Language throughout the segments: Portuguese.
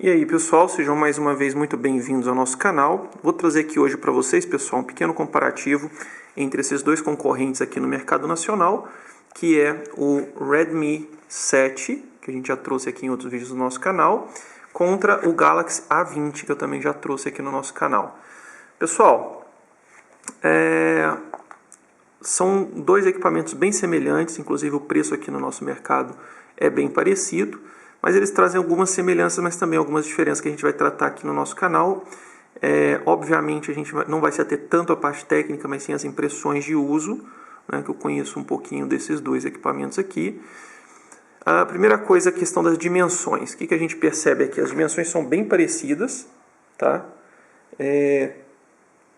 E aí pessoal, sejam mais uma vez muito bem-vindos ao nosso canal. Vou trazer aqui hoje para vocês, pessoal, um pequeno comparativo entre esses dois concorrentes aqui no mercado nacional, que é o Redmi 7, que a gente já trouxe aqui em outros vídeos do nosso canal, contra o Galaxy A20, que eu também já trouxe aqui no nosso canal. Pessoal, são dois equipamentos bem semelhantes, inclusive o preço aqui no nosso mercado é bem parecido, mas eles trazem algumas semelhanças, mas também algumas diferenças que a gente vai tratar aqui no nosso canal. Obviamente a gente não vai se ater tanto à parte técnica, mas sim às impressões de uso, né, que eu conheço um pouquinho desses dois equipamentos aqui. A primeira coisa é a questão das dimensões. O que a gente percebe aqui? As dimensões são bem parecidas, tá?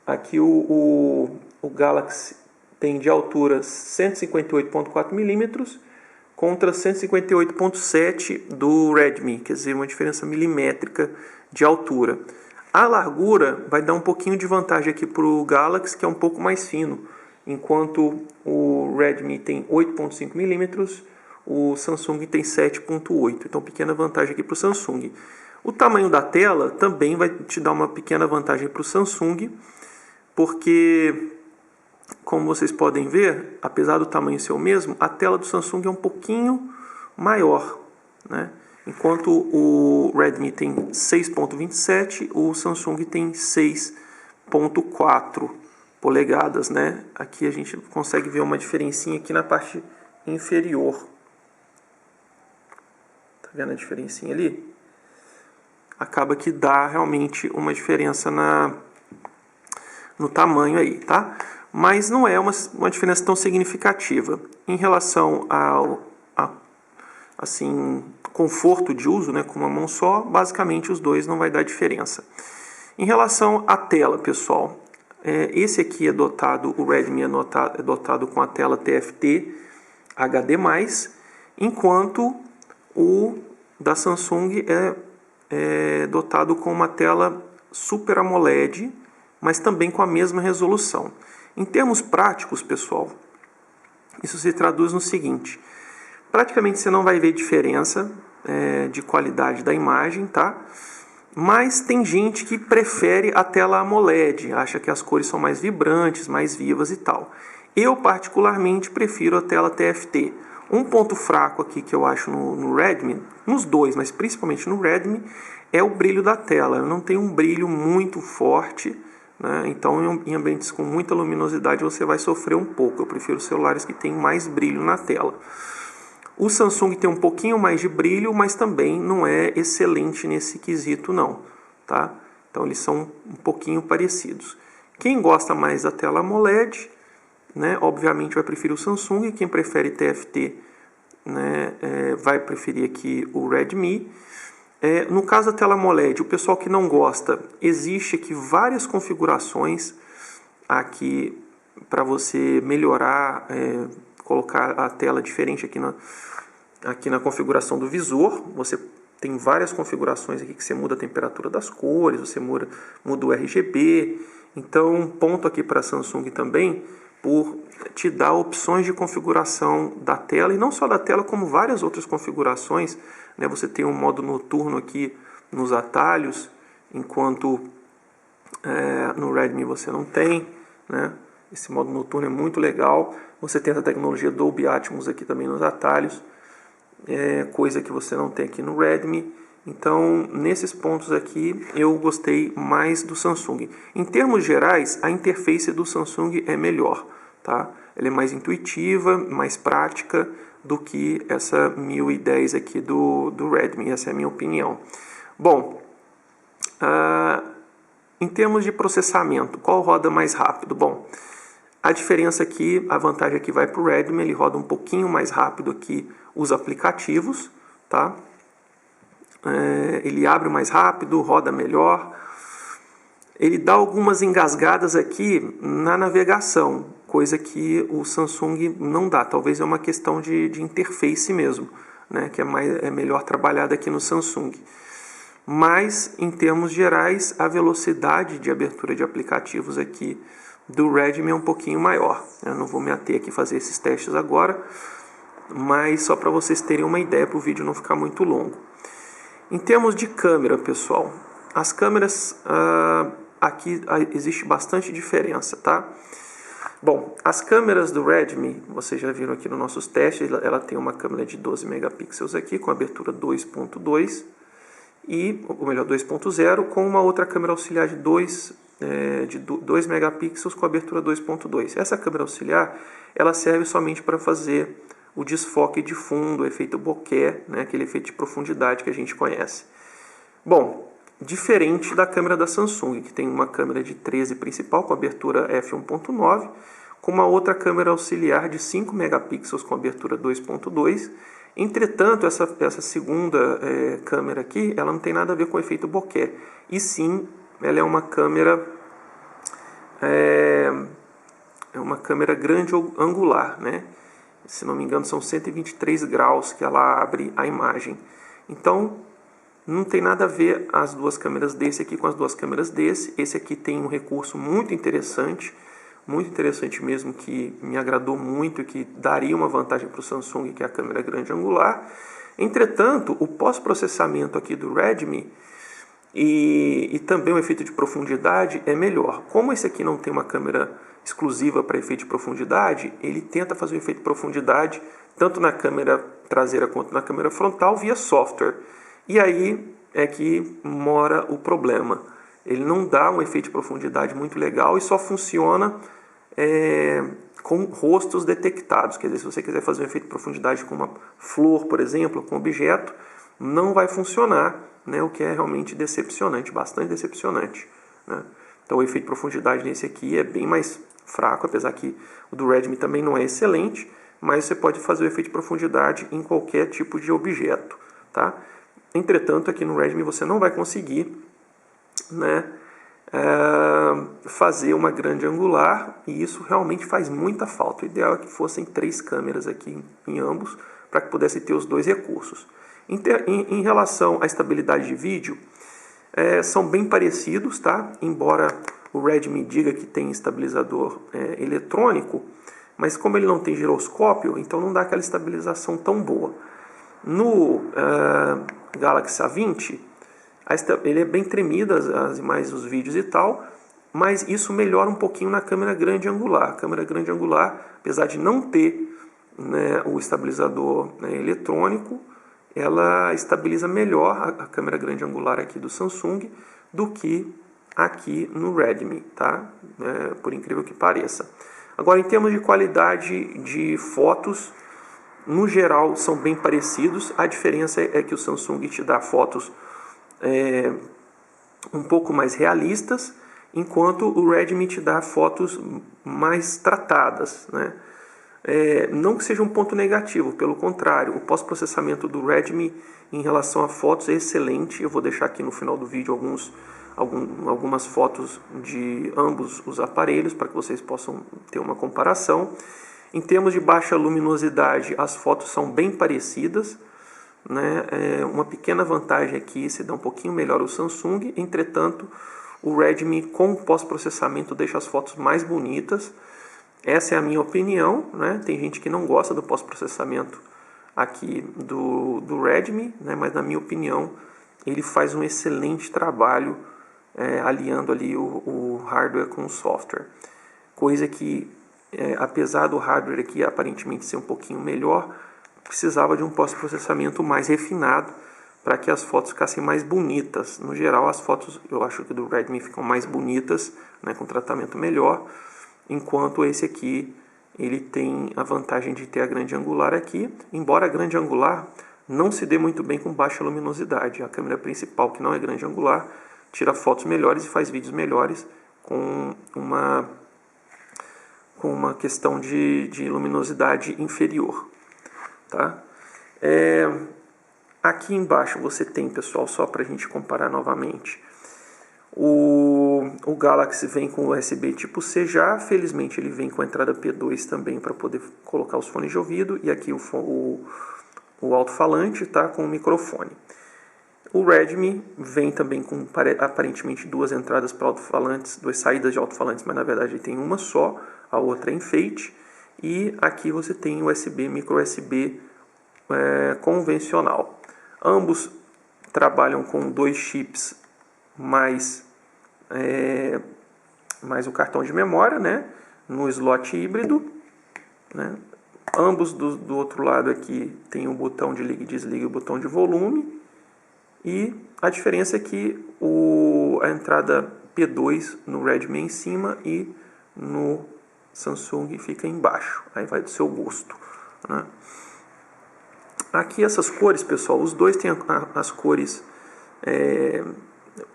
Aqui o Galaxy tem de altura 158,4 milímetros contra 158,7 do Redmi, quer dizer, uma diferença milimétrica de altura. A largura vai dar um pouquinho de vantagem aqui para o Galaxy, que é um pouco mais fino, enquanto o Redmi tem 8,5 milímetros, o Samsung tem 7,8, então pequena vantagem aqui para o Samsung. O tamanho da tela também vai te dar uma pequena vantagem para o Samsung, porque, como vocês podem ver, apesar do tamanho ser o mesmo, a tela do Samsung é um pouquinho maior, né? Enquanto o Redmi tem 6,27, o Samsung tem 6,4 polegadas, né? Aqui a gente consegue ver uma diferencinha aqui na parte inferior. Tá vendo a diferencinha ali? Acaba que dá realmente uma diferença no tamanho aí, tá? Mas não é uma diferença tão significativa. Em relação ao conforto de uso, né, com uma mão só, basicamente os dois não vai dar diferença. Em relação à tela, pessoal, esse aqui é dotado, o Redmi é dotado com a tela TFT HD+, enquanto o da Samsung é dotado com uma tela Super AMOLED, mas também com a mesma resolução. Em termos práticos, pessoal, isso se traduz no seguinte: praticamente você não vai ver diferença de qualidade da imagem, tá? Mas tem gente que prefere a tela AMOLED, acha que as cores são mais vibrantes, mais vivas e tal. Eu particularmente prefiro a tela TFT. Um ponto fraco aqui que eu acho no Redmi, nos dois, mas principalmente no Redmi, é o brilho da tela. Ela não tem um brilho muito forte, né? Então em ambientes com muita luminosidade você vai sofrer um pouco. Eu prefiro celulares que têm mais brilho na tela. O Samsung tem um pouquinho mais de brilho, mas também não é excelente nesse quesito não, tá? Então eles são um pouquinho parecidos. Quem gosta mais da tela AMOLED, né, obviamente vai preferir o Samsung. Quem prefere TFT, né, vai preferir aqui o Redmi. No caso da tela AMOLED, o pessoal que não gosta, existe aqui várias configurações aqui para você melhorar, colocar a tela diferente aqui na configuração do visor. Você tem várias configurações aqui que você muda a temperatura das cores, você muda o RGB. Então, um ponto aqui para a Samsung também, por te dar opções de configuração da tela, e não só da tela, como várias outras configurações, né? Você tem um modo noturno aqui nos atalhos, enquanto no Redmi você não tem, né? Esse modo noturno é muito legal. Você tem a tecnologia Dolby Atmos aqui também nos atalhos, coisa que você não tem aqui no Redmi. Então, nesses pontos aqui, eu gostei mais do Samsung. Em termos gerais, a interface do Samsung é melhor, tá? Ela é mais intuitiva, mais prática do que essa 1010 aqui do Redmi. Essa é a minha opinião. Bom, em termos de processamento, qual roda mais rápido? Bom, a diferença aqui, a vantagem aqui vai para o Redmi, ele roda um pouquinho mais rápido aqui os aplicativos, tá? Ele abre mais rápido, roda melhor. Ele dá algumas engasgadas aqui na navegação, coisa que o Samsung não dá. Talvez é uma questão de interface mesmo, né? Que é melhor trabalhada aqui no Samsung. Mas, em termos gerais, a velocidade de abertura de aplicativos aqui do Redmi é um pouquinho maior. Eu não vou me ater aqui a fazer esses testes agora, mas só para vocês terem uma ideia, para o vídeo não ficar muito longo. Em termos de câmera, pessoal, as câmeras aqui existe bastante diferença, tá? Bom, as câmeras do Redmi, vocês já viram aqui nos nossos testes, ela tem uma câmera de 12 megapixels aqui com abertura 2.2 ou melhor, 2.0, com uma outra câmera auxiliar de 2 megapixels com abertura 2.2. Essa câmera auxiliar, ela serve somente para fazer o desfoque de fundo, o efeito bokeh, né, aquele efeito de profundidade que a gente conhece. Bom, diferente da câmera da Samsung, que tem uma câmera de 13 principal com abertura f1.9, com uma outra câmera auxiliar de 5 megapixels com abertura 2.2. Entretanto, essa segunda câmera aqui, ela não tem nada a ver com o efeito bokeh, e sim, ela é uma câmera grande angular, né? Se não me engano, são 123 graus que ela abre a imagem. Então, não tem nada a ver as duas câmeras desse aqui com as duas câmeras desse. Esse aqui tem um recurso muito interessante mesmo, que me agradou muito e que daria uma vantagem para o Samsung, que é a câmera grande angular. Entretanto, o pós-processamento aqui do Redmi e também o efeito de profundidade é melhor. Como esse aqui não tem uma câmera exclusiva para efeito de profundidade, ele tenta fazer o efeito de profundidade tanto na câmera traseira quanto na câmera frontal via software. E aí é que mora o problema. Ele não dá um efeito de profundidade muito legal e só funciona com rostos detectados. Quer dizer, se você quiser fazer um efeito de profundidade com uma flor, por exemplo, com um objeto, não vai funcionar, né? O que é realmente decepcionante, bastante decepcionante, né? Então o efeito de profundidade nesse aqui é bem mais fraco, apesar que o do Redmi também não é excelente, mas você pode fazer o efeito de profundidade em qualquer tipo de objeto, tá? Entretanto, aqui no Redmi você não vai conseguir, né, fazer uma grande angular, e isso realmente faz muita falta. O ideal é que fossem 3 câmeras aqui em ambos, para que pudesse ter os dois recursos. Em relação à estabilidade de vídeo, são bem parecidos, tá? Embora o Redmi diga que tem estabilizador eletrônico, mas como ele não tem giroscópio, então não dá aquela estabilização tão boa. No Galaxy A20, ele é bem tremido, as imagens, os vídeos e tal, mas isso melhora um pouquinho na câmera grande angular. A câmera grande angular, apesar de não ter, né, o estabilizador, né, eletrônico, ela estabiliza melhor a câmera grande angular aqui do Samsung do que aqui no Redmi, tá? Por incrível que pareça. Agora, em termos de qualidade de fotos, no geral são bem parecidos. A diferença é que o Samsung te dá fotos um pouco mais realistas, enquanto o Redmi te dá fotos mais tratadas, né? Não que seja um ponto negativo, pelo contrário, o pós-processamento do Redmi em relação a fotos é excelente. Eu vou deixar aqui no final do vídeo algumas fotos de ambos os aparelhos para que vocês possam ter uma comparação. Em termos de baixa luminosidade, as fotos são bem parecidas, né? Uma pequena vantagem aqui, se dá um pouquinho melhor o Samsung. Entretanto, o Redmi com pós-processamento deixa as fotos mais bonitas. Essa é a minha opinião, né? Tem gente que não gosta do pós-processamento aqui do Redmi, né? Mas na minha opinião ele faz um excelente trabalho aliando ali o hardware com o software. Coisa que, apesar do hardware aqui aparentemente ser um pouquinho melhor, precisava de um pós-processamento mais refinado para que as fotos ficassem mais bonitas. No geral, as fotos, eu acho que do Redmi ficam mais bonitas, né, com tratamento melhor, enquanto esse aqui ele tem a vantagem de ter a grande angular aqui, embora a grande angular não se dê muito bem com baixa luminosidade. A câmera principal, que não é grande angular, tira fotos melhores e faz vídeos melhores com uma questão de luminosidade inferior, tá? Aqui embaixo você tem, pessoal, só para a gente comparar novamente, o Galaxy vem com USB tipo C já. Felizmente ele vem com a entrada P2 também para poder colocar os fones de ouvido, e aqui o alto-falante, tá, com o microfone. O Redmi vem também com aparentemente 2 entradas para alto-falantes, 2 saídas de alto-falantes, mas na verdade ele tem uma só, a outra é enfeite. E aqui você tem USB, micro USB convencional. Ambos trabalham com 2 chips mais o cartão de memória, né, no slot híbrido, né. Ambos do outro lado aqui tem o botão de liga e desliga e o botão de volume. E a diferença é que a entrada P2 no Redmi é em cima e no Samsung fica embaixo. Aí vai do seu gosto, né? Aqui essas cores, pessoal, os dois têm as cores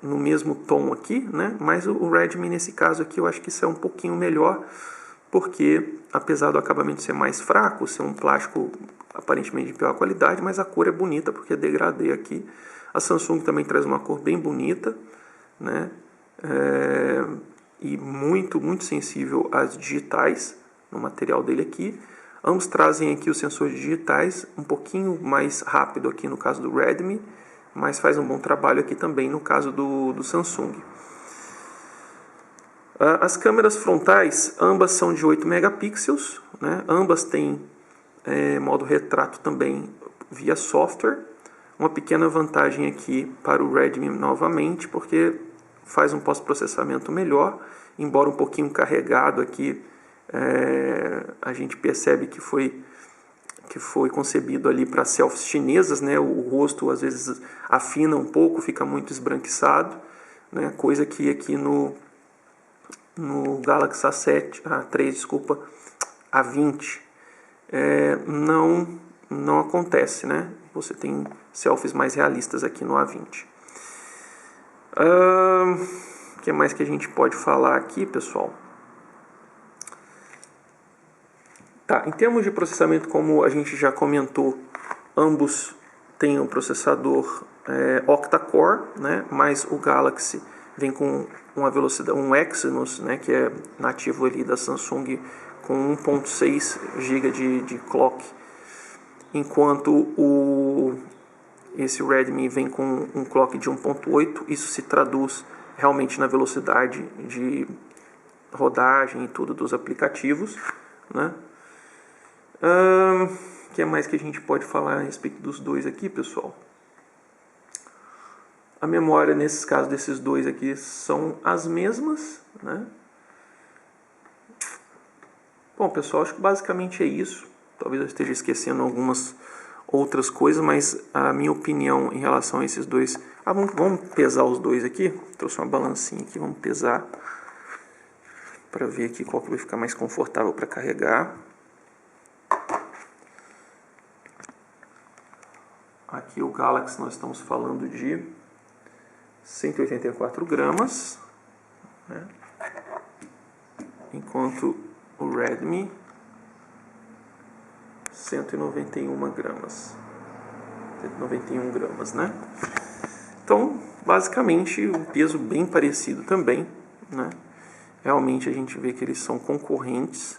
no mesmo tom aqui, né? Mas o Redmi nesse caso aqui eu acho que isso é um pouquinho melhor, porque apesar do acabamento ser mais fraco, ser um plástico aparentemente de pior qualidade, mas a cor é bonita porque é degradê aqui. A Samsung também traz uma cor bem bonita, né? E muito sensível às digitais no material dele aqui. Ambos trazem aqui os sensores digitais, um pouquinho mais rápido aqui no caso do Redmi, mas faz um bom trabalho aqui também no caso do Samsung. As câmeras frontais, ambas são de 8 megapixels, né? Ambas têm modo retrato também via software. Uma pequena vantagem aqui para o Redmi novamente, porque faz um pós-processamento melhor, embora um pouquinho carregado aqui, a gente percebe que foi concebido ali para selfies chinesas, né? O rosto às vezes afina um pouco, fica muito esbranquiçado, né? Coisa que aqui no Galaxy A20 não acontece, né? Você tem selfies mais realistas aqui no A20. O que mais que a gente pode falar aqui, pessoal? Tá, em termos de processamento, como a gente já comentou, ambos têm um processador octa-core, né? Mas o Galaxy vem com uma velocidade, um Exynos, né? Que é nativo ali da Samsung, com 1.6 GB de clock, enquanto esse Redmi vem com um clock de 1.8. Isso se traduz realmente na velocidade de rodagem e tudo dos aplicativos, né? O que mais que a gente pode falar a respeito dos dois aqui, pessoal? A memória, nesses casos desses dois aqui, são as mesmas, né? Bom, pessoal, acho que basicamente é isso. Talvez eu esteja esquecendo algumas outras coisas, mas a minha opinião em relação a esses dois... vamos pesar os dois aqui. Trouxe uma balancinha aqui, vamos pesar para ver aqui qual que vai ficar mais confortável para carregar. Aqui o Galaxy nós estamos falando de 184 gramas, né? Enquanto o Redmi 191 gramas, né? Então, basicamente, um peso bem parecido também, né? Realmente a gente vê que eles são concorrentes.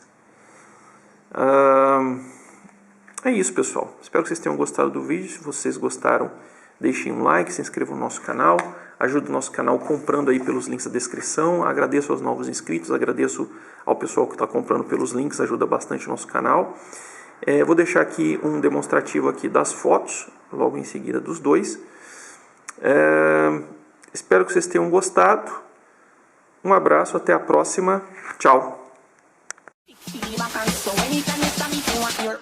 É isso, pessoal. Espero que vocês tenham gostado do vídeo. Se vocês gostaram, deixem um like, se inscrevam no nosso canal. Ajude o nosso canal comprando aí pelos links da descrição. Agradeço aos novos inscritos, agradeço ao pessoal que está comprando pelos links, ajuda bastante o nosso canal. Vou deixar aqui um demonstrativo aqui das fotos, logo em seguida dos dois. Espero que vocês tenham gostado. Um abraço, até a próxima. Tchau. So anytime you stand me, you want your